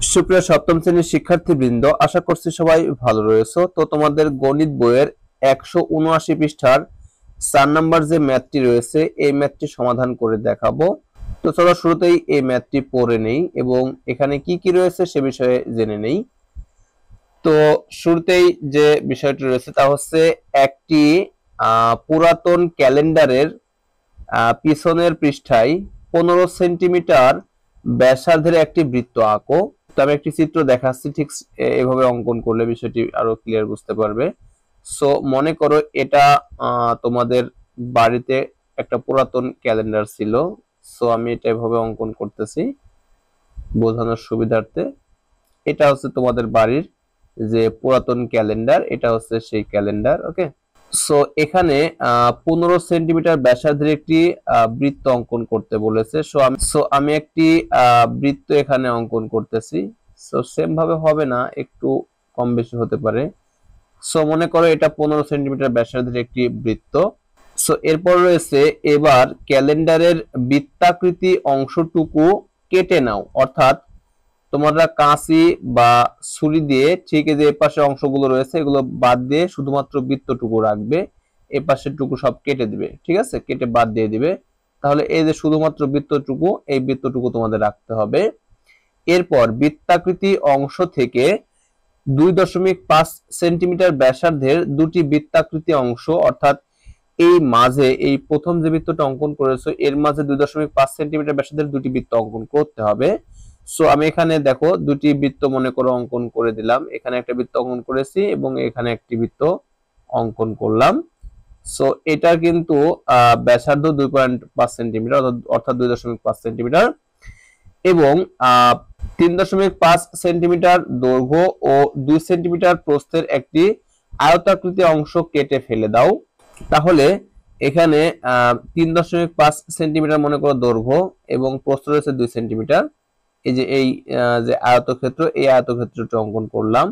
সুপ্রিয় সপ্তম শ্রেণীর শিক্ষার্থীবৃন্দ, আশা করছি সবাই ভালো রয়েছে। তো তোমাদের গণিত বইয়ের 179 পৃষ্ঠার 4 নাম্বার যে ম্যাথটি রয়েছে এই ম্যাথটি সমাধান করে দেখাবো। তো চলো শুরুতেই এই ম্যাথটি পড়ে নেই এবং এখানে কি কি রয়েছে সে বিষয়ে জেনে নেই। তো শুরুতেই যে বিষয়টি রয়েছে তা হচ্ছে একটি পুরাতন ক্যালেন্ডারের পিছনের পৃষ্ঠায় 15 সেন্টিমিটার ব্যাসার্ধের একটি বৃত্ত আঁকো। তো আমি একটি চিত্র দেখাচ্ছি, ঠিক এভাবে অঙ্কন করলে বিষয়টি আরো ক্লিয়ার বুঝতে পারবে। সো মনে করো এটা তোমাদের বাড়িতে একটা পুরাতন ক্যালেন্ডার ছিল। সো আমি এটা এভাবে অঙ্কন করতেছি বোঝানোর সুবিধার্থে। এটা হচ্ছে তোমাদের বাড়ির যে পুরাতন ক্যালেন্ডার, এটা হচ্ছে সেই ক্যালেন্ডার। ওকে, সো এখানে 15 সেন্টিমিটার ব্যাসার্ধের একটি বৃত্ত অঙ্কন করতে বলেছে। সো আমি একটি বৃত্ত এখানে অঙ্কন করতেছি। সো সেম ভাবে হবে না, একটু কম বেশি হতে পারে। সো মনে করো এটা 15 সেন্টিমিটার ব্যাসার্ধের একটি বৃত্ত। সো এরপর রয়েছে এবার ক্যালেন্ডারের বৃত্তাকৃতি অংশটুকু কেটে নাও, অর্থাৎ তোমরা কাঁচি বা ছুরি দিয়ে ঠিক এই যে এপাশে অংশগুলো রয়েছে এগুলো বাদ দিয়ে শুধুমাত্র বৃত্তটুকু রাখবে, এই পাশের টুকু সব কেটে দিবে। ঠিক আছে, কেটে বাদ দিয়ে দিবে। তাহলে এই যে শুধুমাত্র বৃত্তটুকু, এই বৃত্তটুকু তোমাদের রাখতে হবে। এরপর বৃত্তাকৃতি অংশ থেকে 2.5 সেন্টিমিটার ব্যাসার্ধের দুটি বৃত্তাকৃতি অংশ, অর্থাৎ এই মাঝে এই প্রথম যে বৃত্তটা অঙ্কন করেছো এর মাঝে 2.5 সেন্টিমিটার ব্যাসার্ধের দুটি বৃত্ত অঙ্কন করতে হবে। সো আমি এখানে দেখো দুটি বৃত্ত মনে করো অঙ্কন করে দিলাম, এখানে একটা বৃত্ত অঙ্কন করেছি এবং এখানে একটি বৃত্ত অঙ্কন করলাম। সো এটার কিন্তু ব্যাসার্ধ 2.5 সেন্টিমিটার, অর্থাৎ 2.5 সেন্টিমিটার এবং 3.5 সেন্টিমিটার দৈর্ঘ্য ও 2 সেন্টিমিটার প্রস্থের একটি আয়তাকৃতি অংশ কেটে ফেলে দাও। তাহলে এখানে 3.5 সেন্টিমিটার মনে করো দৈর্ঘ্য এবং প্রস্থ রয়েছে 2 সেন্টিমিটার। এই যে এই যে আয়তক্ষেত্র, এই আয়তক্ষেত্রটি অঙ্কন করলাম।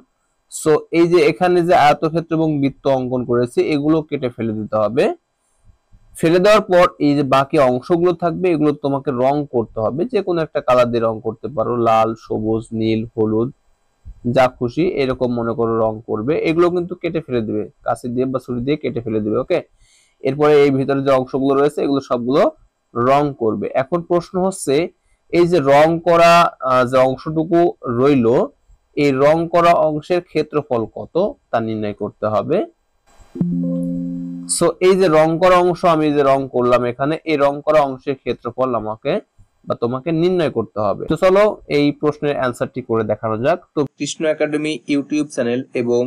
সো এই যে এখানে যে আয়তক্ষেত্র এবং বৃত্ত অঙ্কন করেছি এগুলো কেটে ফেলে দিতে হবে। ফেলে দেওয়ার পর এই যে বাকি অংশগুলো থাকবে এগুলো তোমাকে রং করতে হবে, যে কোনো একটা কালার দিয়ে রং করতে পারো, লাল, সবুজ, নীল, হলুদ, যা খুশি এরকম মনে করো রং করবে। এগুলো কিন্তু কেটে ফেলে দিবে, কাঁচি দিয়ে বা ছুরি দিয়ে কেটে ফেলে দিবে। ওকে, এরপরে এই ভিতরে যে অংশগুলো রয়েছে এগুলো সবগুলো রং করবে। এখন প্রশ্ন হচ্ছে এই যে রং করা যে অংশটুকু রইলো, এই রং করা অংশের ক্ষেত্রফল কত তা নির্ণয় করতে হবে। সো এই যে রং করা অংশ আমি যে রং করলাম এখানে, এই রং করা অংশের ক্ষেত্রফল আমাকে বা তোমাকে নির্ণয় করতে হবে। তো চলো এই প্রশ্নের অ্যান্সারটি করে দেখানো যাক। তো কৃষ্ণ একাডেমি ইউটিউব চ্যানেল এবং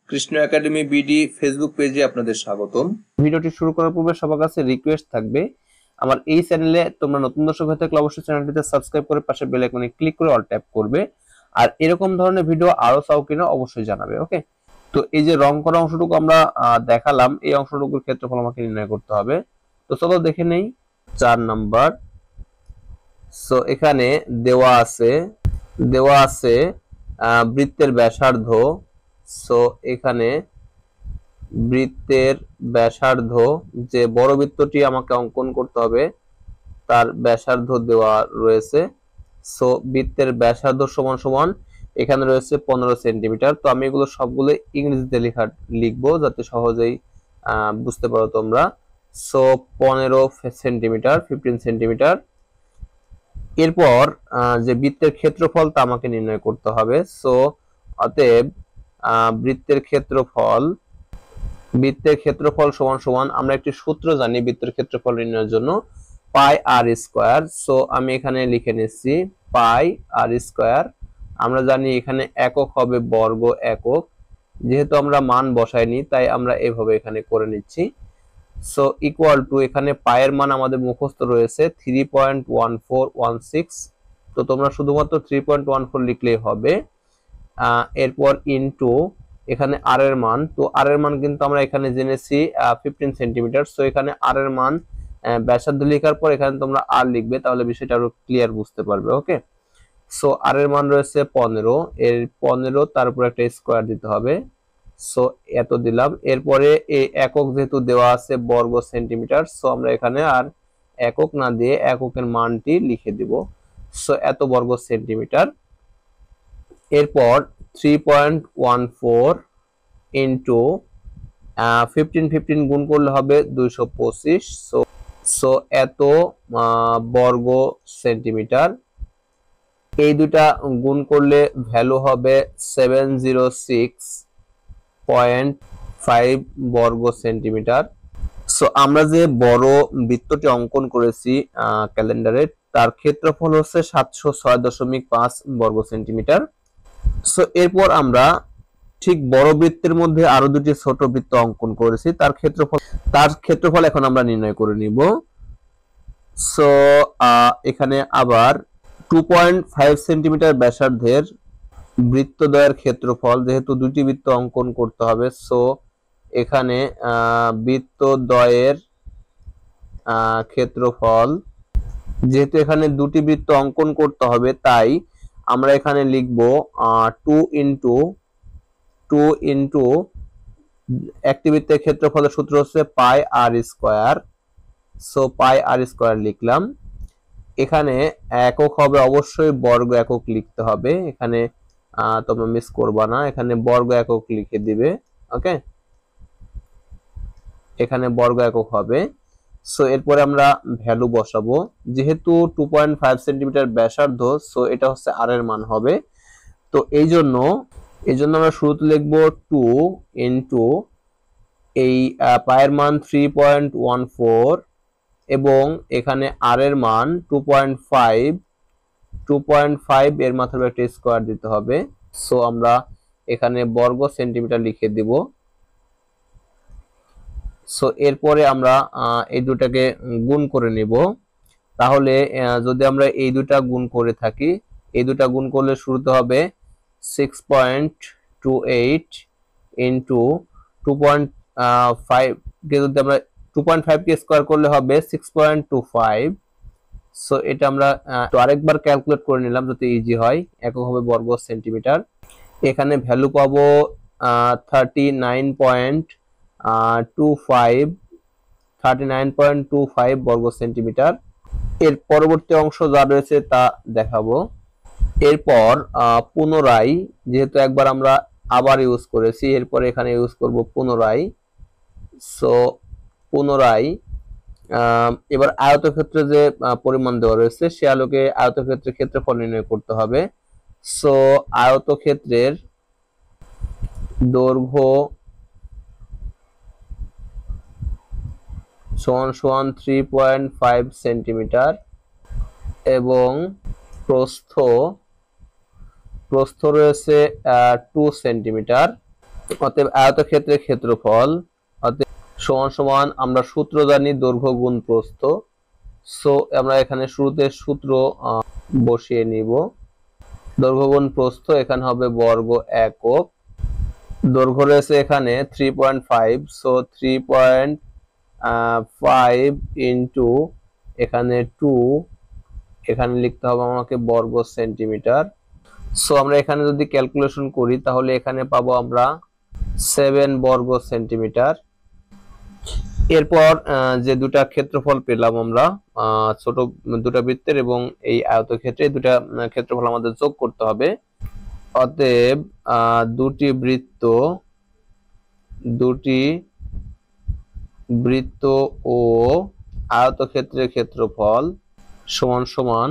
কৃষ্ণ একাডেমি বিডি ফেসবুক পেজে আপনাদের স্বাগতম। ভিডিওটি শুরু করার পূর্বে সবার কাছে রিকোয়েস্ট থাকবে, আমার এই চ্যানেলে তোমরা নতুন দর্শক হয়ে থাকলে অবশ্যই চ্যানেলটিতে সাবস্ক্রাইব করে পাশে বেল আইকনে ক্লিক করে অল ট্যাপ করবে। আর এরকম ধরনের ভিডিও আরো চাও কিনা অবশ্যই জানাবে। ওকে, তো এই যে রং করা অংশটুকু আমরা দেখালাম, এই অংশটুকুর ক্ষেত্রফল আমাকে নির্ণয় করতে হবে। তো চলো দেখে নেই 4 নাম্বার। সো এখানে দেওয়া আছে বৃত্তের ব্যাসার্ধ। সো এখানে বৃত্তের ব্যাসার্ধ, যে বড় বৃত্তটি আমাকে অঙ্কন করতে হবে তার ব্যাসার্ধ দেওয়া রয়েছে। সো বৃত্তের ব্যাসার্ধ সমান সমান এখানে রয়েছে 15 সেন্টিমিটার। তো আমি এগুলো সবগুলো ইংরেজিতে লিখবো যাতে সহজেই বুঝতে পারো তোমরা। So 15 centimetre, 15 centimetre. এরপর যে বৃত্তের ক্ষেত্রফল তা আমাকে নির্ণয় করতে হবে। সো অতএব বৃত্তের ক্ষেত্রফল সমান সমান আমরা একটি সূত্র জানি বৃত্তের ক্ষেত্রফল নির্ণয়ের জন্য, পাই আর স্কয়ার। সো আমি এখানে লিখে নিচ্ছি পাই আর স্কয়ার। আমরা জানি এখানে একক হবে বর্গ একক, যেহেতু আমরা মান বসাইনি তাই আমরা এভাবে এখানে করে নিচ্ছি। সো ইকুয়াল টু, এখানে পায়ের মান আমাদের মুখস্থ রয়েছে 3.1416। তো তোমরা শুধুমাত্র 3.14 লিখলেই হবে। এরপর ইনটু এখানে আর এর মান, তো আর এর মান কিন্তু আমরা এখানে জেনেছি 15 সেন্টিমিটার। সো এখানে আর এর মান ব্যাসার্ধ লেখার পর এখানে তোমরা আর লিখবে, তাহলে বিষয়টা আরো ক্লিয়ার বুঝতে পারবে। ওকে, সো আর এর মান রয়েছে 15, এর 15 তার উপর একটা স্কয়ার দিতে হবে। সো এত দিলাম। এরপরে এই একক যেহেতু দেওয়া আছে বর্গ সেন্টিমিটার, সো আমরা এখানে আর একক না দিয়ে এককের মানটি লিখে দিব। সো এত বর্গ সেন্টিমিটার। এরপর 3.14 ইন্টু 15 গুণ করলে হবে 225। সো এত বর্গ সেন্টিমিটার। এই দুটা গুণ করলে ভ্যালু হবে 706.5 বর্গ সেন্টিমিটার। সো আমরা যে বড় বৃত্তটি অঙ্কন করেছি ক্যালেন্ডারে, তার ক্ষেত্রফল হচ্ছে 706.5 বর্গ সেন্টিমিটার। সো এরপর আমরা ঠিক বড় বৃত্তের মধ্যে আরো দুটি ছোট বৃত্ত অঙ্কন করেছি, তার ক্ষেত্রফল এখন আমরা নির্ণয় করে নিব। সো এখানে আবার 2.5 সেন্টিমিটার ব্যাসার্ধের বৃত্তদ্বয়ের ক্ষেত্রফল, যেহেতু দুটি বৃত্ত অঙ্কন করতে হবে, সো এখানে বৃত্তদ্বয়ের ক্ষেত্রফল, যেহেতু এখানে দুটি বৃত্ত অঙ্কন করতে হবে, তাই আমরা এখানে লিখব 2 ইন্টু একটি বৃত্তের ক্ষেত্রফলের সূত্র হচ্ছে পাই আর স্কয়ার। সো পাই আর স্কয়ার লিখলাম। এখানে একক হবে অবশ্যই বর্গ একক লিখতে হবে, এখানে তোমরা মিস করবা না, এখানে বর্গ একক লিখে দিবে। ওকে, এখানে বর্গ একক হবে। সো এরপরে আমরা ভ্যালু বসাবো, যেহেতু 2.5 সেন্টিমিটার ব্যাসার্ধ, সো এটা হচ্ছে আর এর মান হবে। তো এই জন্য আমরা শুরুতে লিখবো 2 ইন্টু এই পায়ের মান 3.14 এবং এখানে আর এর মান 2.5 এর মাথার একটা স্কয়ার দিতে হবে। সো আমরা এখানে বর্গ সেন্টিমিটার লিখে দিব। সো এরপরে আমরা এই দুটাকে গুণ করে নিব। তাহলে যদি আমরা এই দুটা গুণ করে থাকি, এই দুটা গুণ করলে শুরুতে হবে 6.28 ইন্টু 2.5 কে যদি আমরা 2.5 কে স্কয়ার করলে হবে 6.25। সো এটা আমরা আরেকবার ক্যালকুলেট করে নিলাম যাতে ইজি হয়। একক হবে বর্গ সেন্টিমিটার। এখানে ভ্যালু পাবো 39.25 বর্গ সেন্টিমিটার। এর পরবর্তী অংশ যা রয়েছে তা দেখাবো। এরপর পুনরায়, যেহেতু একবার আমরা আবার ইউজ করেছি, এরপর এখানে ইউজ করব পুনরায়। সো পুনরায় এবার আয়তক্ষেত্রে যে পরিমাণ দেওয়া রয়েছে সে আলোকে আয়তক্ষেত্রের ক্ষেত্রফল নির্ণয় করতে হবে। সো আয়তক্ষেত্রের দৈর্ঘ্য সমান 3.5 সেন্টিমিটার এবং প্রস্থ রয়েছে 2 সেন্টিমিটার। অতএব আয়তক্ষেত্রের ক্ষেত্রফল সমান আমরা সূত্র জানি দৈর্ঘ্য গুণ প্রস্থ। সো আমরা এখানে শুরুতে সূত্র বসিয়ে নিব। দৈর্ঘ্য গুণ প্রস্থ এখানে হবে বর্গ একক। দৈর্ঘ্য রয়েছে এখানে 3.5, সো 3.5 ইন্টু এখানে 2, এখানে লিখতে হবে আমাকে বর্গ সেন্টিমিটার। সো আমরা এখানে যদি ক্যালকুলেশন করি তাহলে এখানে পাবো আমরা 7 বর্গ সেন্টিমিটার। এরপর যে দুটা ক্ষেত্রফল পেলাম আমরা ছোট দুটা বৃত্তের এবং এই আয়তক্ষেত্রে, দুটা ক্ষেত্রফল আমাদের যোগ করতে হবে। অতএব দুটি বৃত্ত ও আয়তক্ষেত্রের ক্ষেত্রফল সমান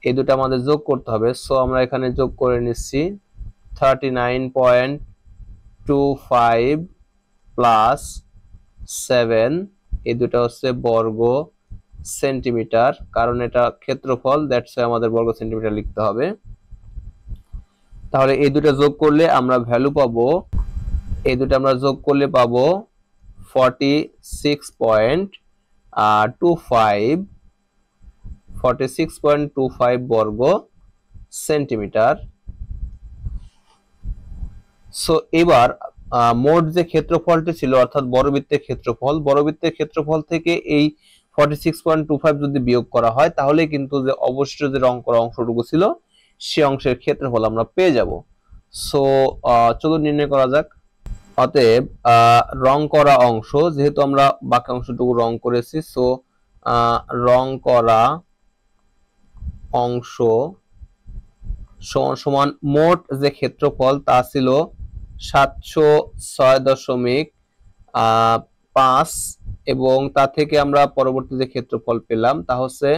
এই দুটো আমাদের যোগ করতে হবে। সো আমরা এখানে যোগ করে নিচ্ছি 39.25 প্লাস 7, এই দুটো হচ্ছে বর্গ সেন্টিমিটার, কারণ এটা ক্ষেত্রফল, দ্যাটস আমাদের বর্গ সেন্টিমিটার লিখতে হবে। তাহলে এই দুটো যোগ করলে আমরা ভ্যালু পাবো, এই দুটো আমরা যোগ করলে পাবো 46.25 বর্গ সেন্টিমিটার। সো এবার মোট যে ক্ষেত্রফলটি ছিল অর্থাৎ বড় বৃত্তের ক্ষেত্রফল থেকে এই 46.25 যদি বিয়োগ করা হয় তাহলে কিন্তু যে অবশিষ্ট যে রং করা অংশটুকু ছিল সে অংশের ক্ষেত্রফল আমরা পেয়ে যাব। সো চলো নির্ণয় করা যাক। অতএব রং করা অংশ, যেহেতু আমরা বাকি অংশটুকু রং করেছি, সো রং করা অংশ সমান সমান মোট যে ক্ষেত্রফল তা ছিল 706.5 এবং তা থেকে আমরা পরবর্তী যে ক্ষেত্রফল পেলাম তা হচ্ছে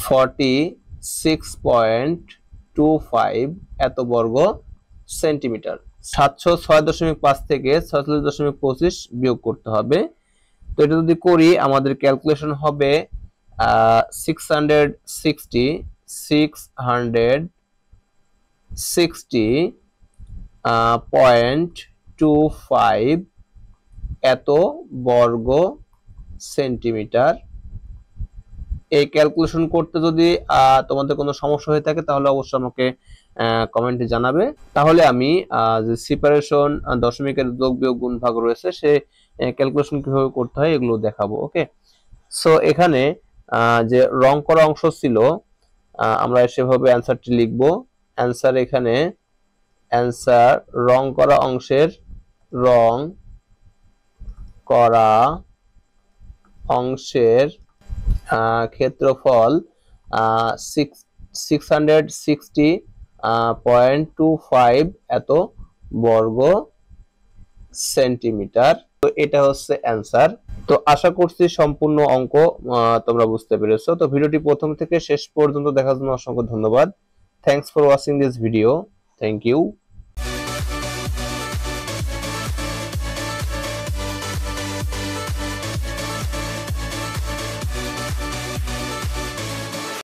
46.25 এত বর্গ সেন্টিমিটার। 706.5 থেকে 46.25 বিয়োগ করতে হবে। তো এটা যদি করি আমাদের ক্যালকুলেশন হবে 660.25 এত বর্গ সেন্টিমিটার। এই ক্যালকুলেশন করতে যদি তোমাদের কোনো সমস্যা হয়ে থাকে তাহলে অবশ্যই আমাকে কমেন্টে জানাবে, তাহলে আমি যে সেপারেশন দশমিকের যোগ বিয়োগ গুণ ভাগ রয়েছে সে ক্যালকুলেশন কিভাবে করতে হয় এগুলো দেখাবো। ওকে, সো এখানে যে রং করা অংশ ছিল আমরা সেভাবে অ্যান্সারটি লিখব। অ্যান্সার এখানে অ্যান্সার রং করা অংশের রং করা অংশের ক্ষেত্রফল 660.25 এত বর্গ সেন্টিমিটার। তো এটা হচ্ছে অ্যান্সার। তো আশা করছি সম্পূর্ণ অঙ্ক তোমরা বুঝতে পেরেছো। তো ভিডিওটি প্রথম থেকে শেষ পর্যন্ত দেখার জন্য অসংখ্য ধন্যবাদ। Thanks for watching this video. Thank you.